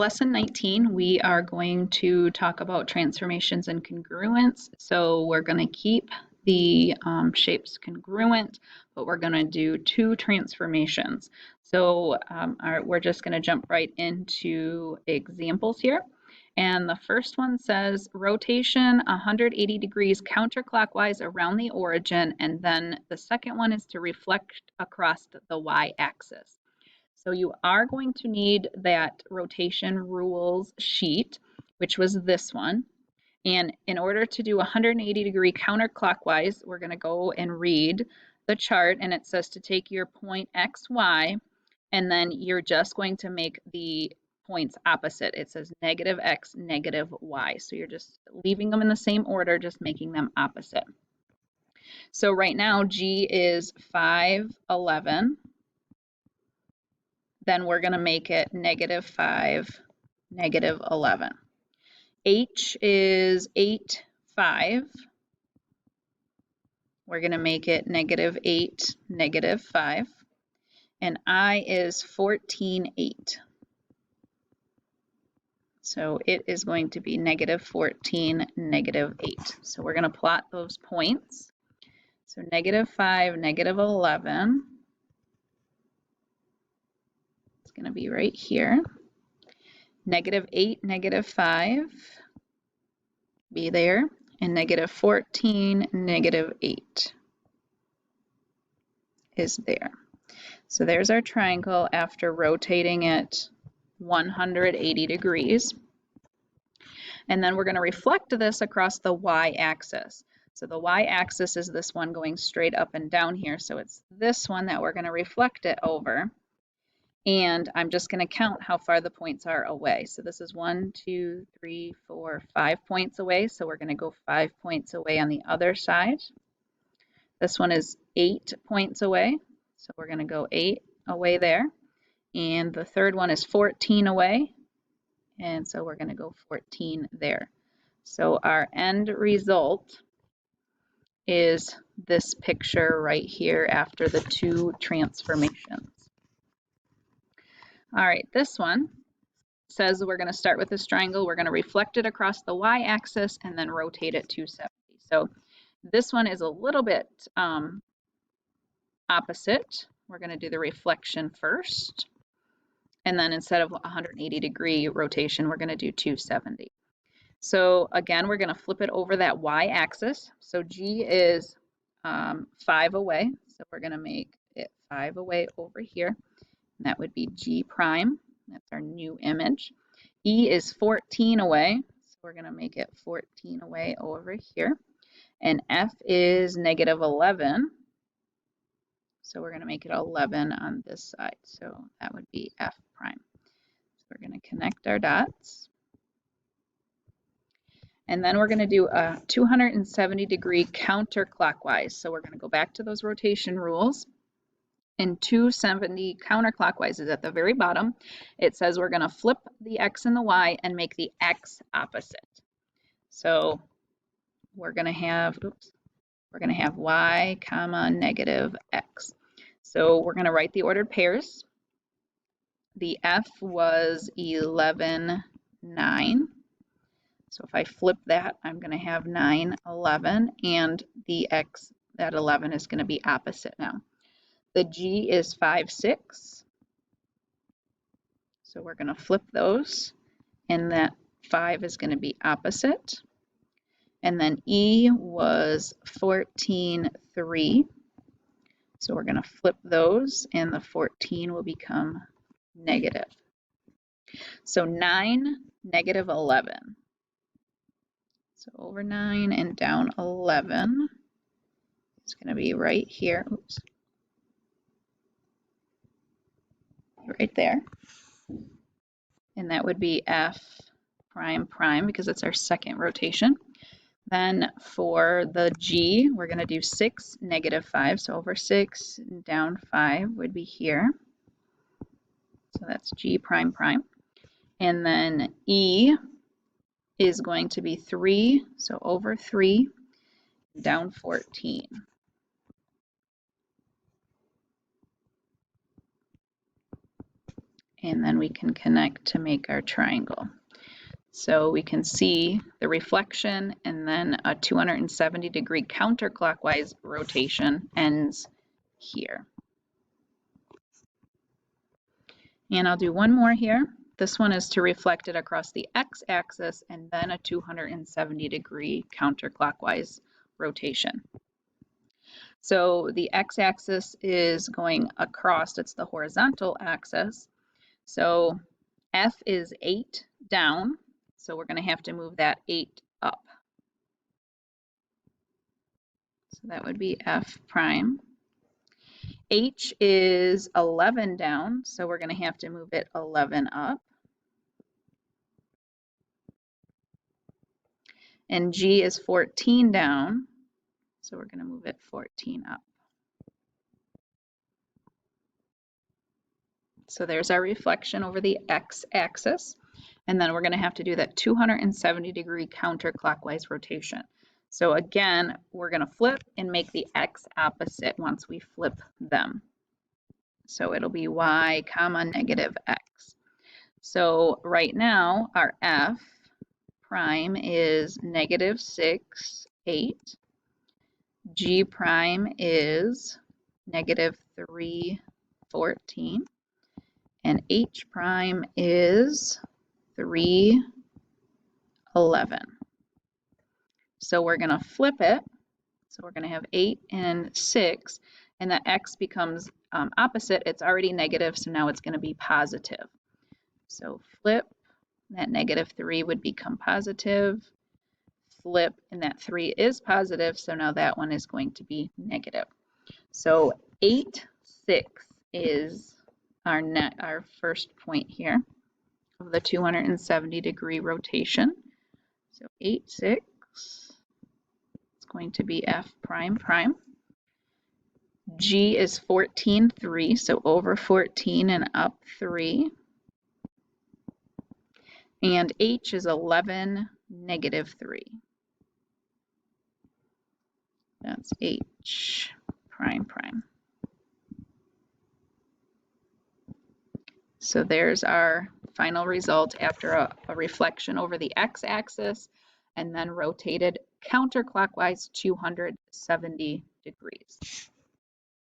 Lesson 19, we are going to talk about transformations and congruence. So we're going to keep the shapes congruent, but we're going to do two transformations. So we're just going to jump right into examples here. And the first one says rotation 180 degrees counterclockwise around the origin, and then the second one is to reflect across the y-axis. So you are going to need that rotation rules sheet, which was this one. And in order to do 180 degree counterclockwise, we're going to go and read the chart, and it says to take your point X, Y, and then you're just going to make the points opposite. It says negative X, negative Y. So you're just leaving them in the same order, just making them opposite. So right now, G is 5, 11. Then we're going to make it negative 5, negative 11. H is 8, 5. We're going to make it negative 8, negative 5. And I is 14, 8. So it is going to be negative 14, negative 8. So we're going to plot those points. So negative 5, negative 11. It's going to be right here. Negative 8, negative 5, be there, and negative 14, negative 8 is there. So there's our triangle after rotating it 180 degrees. And then we're going to reflect this across the y-axis. So the y-axis is this one going straight up and down here. So it's this one that we're going to reflect it over. And I'm just going to count how far the points are away. So this is 1, 2, 3, 4, 5 points away. So we're going to go 5 points away on the other side. This one is 8 points away. So we're going to go 8 away there. And the third one is 14 away. And so we're going to go 14 there. So our end result is this picture right here after the two transformations. All right, this one says we're going to start with this triangle. We're going to reflect it across the y-axis and then rotate it 270. So this one is a little bit opposite. We're going to do the reflection first. And then instead of 180 degree rotation, we're going to do 270. So again, we're going to flip it over that y-axis. So G is 5 away. So we're going to make it 5 away over here. And that would be G prime. That's our new image. E is 14 away. So we're going to make it 14 away over here. And F is negative 11. So we're going to make it 11 on this side. So that would be F prime. So we're going to connect our dots. And then we're going to do a 270 degree counterclockwise. So we're going to go back to those rotation rules. And 270 counterclockwise is at the very bottom. It says we're going to flip the X and the Y and make the X opposite. So we're going to have, Y comma negative X. So we're going to write the ordered pairs. The F was 11, 9. So if I flip that, I'm going to have 9, 11, and the X, that 11 is going to be opposite now. The G is 5, 6. So we're going to flip those, and that 5 is going to be opposite. And then E was 14, 3. So we're going to flip those, and the 14 will become negative. So 9, negative 11. So over 9 and down 11. It's going to be right here. Oops. Right there. And that would be F prime prime because it's our second rotation. Then for the G, we're going to do 6, negative 5. So over 6 and down 5 would be here. So that's G prime prime. And then E is going to be 3. So over 3, down 14. and then we can connect to make our triangle. So we can see the reflection, and then a 270-degree counterclockwise rotation ends here. And I'll do one more here. This one is to reflect it across the x-axis and then a 270-degree counterclockwise rotation. So the x-axis is going across, it's the horizontal axis. So F is 8 down, so we're going to have to move that 8 up. So that would be F prime. H is 11 down, so we're going to have to move it 11 up. And G is 14 down, so we're going to move it 14 up. So there's our reflection over the x-axis. And then we're going to have to do that 270-degree counterclockwise rotation. So again, we're going to flip and make the x opposite once we flip them. So it'll be y comma negative x. So right now, our F prime is negative 6, 8. G prime is negative 3, 14. And H prime is 3, 11. So we're going to flip it. So we're going to have 8 and 6, and that x becomes opposite. It's already negative, so now it's going to be positive. So flip, that negative 3 would become positive. Flip, and that 3 is positive, so now that one is going to be negative. So 8, 6 is our first point here of the 270-degree rotation. So 8, 6 is going to be F prime prime. G is 14, 3, so over 14 and up 3. And H is 11, negative 3. That's H prime prime. So there's our final result after a reflection over the x-axis and then rotated counterclockwise 270 degrees.